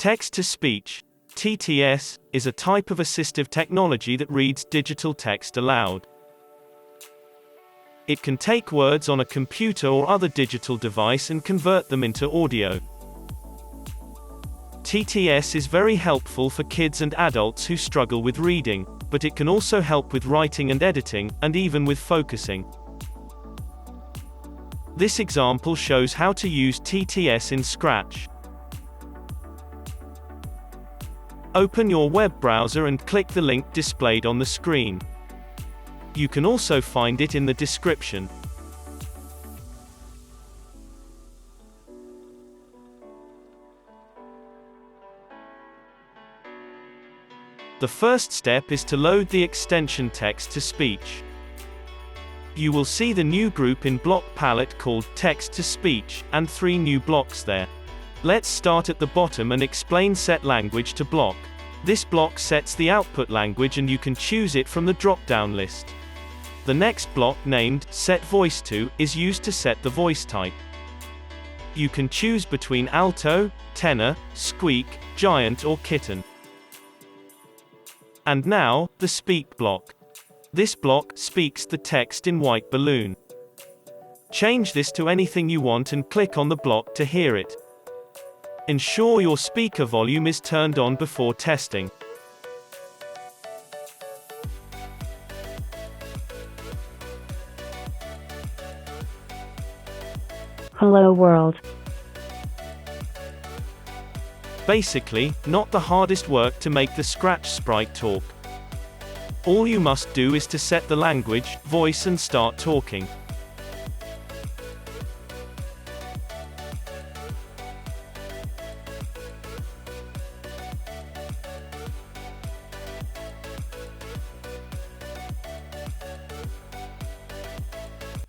Text-to-speech, TTS, is a type of assistive technology that reads digital text aloud. It can take words on a computer or other digital device and convert them into audio. TTS is very helpful for kids and adults who struggle with reading, but it can also help with writing and editing, and even with focusing. This example shows how to use TTS in Scratch. Open your web browser and click the link displayed on the screen. You can also find it in the description. The first step is to load the extension text-to-speech. You will see the new group in block palette called text-to-speech, and 3 new blocks there. Let's start at the bottom and explain set language to block. This block sets the output language and you can choose it from the drop-down list. The next block, named set voice to, is used to set the voice type. You can choose between alto, tenor, squeak, giant or kitten. And now, the speak block. This block speaks the text in white balloon. Change this to anything you want and click on the block to hear it. Ensure your speaker volume is turned on before testing. Hello world. Basically, not the hardest work to make the Scratch sprite talk. All you must do is to set the language, voice and start talking.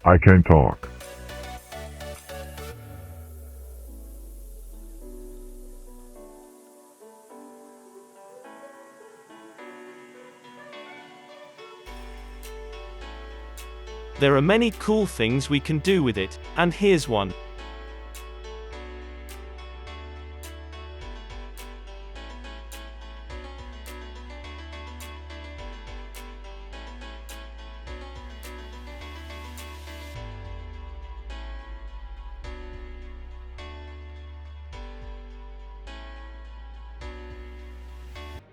I can talk. There are many cool things we can do with it, and here's one.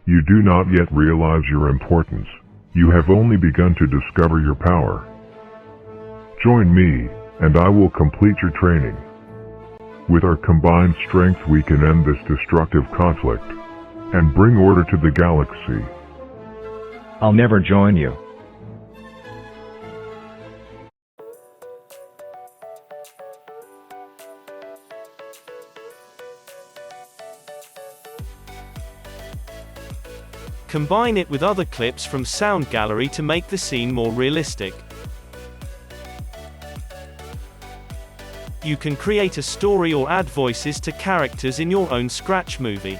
You do not yet realize your importance. You have only begun to discover your power. Join me, and I will complete your training. With our combined strength we can end this destructive conflict, and bring order to the galaxy. I'll never join you. Combine it with other clips from Sound Gallery to make the scene more realistic. You can create a story or add voices to characters in your own Scratch movie.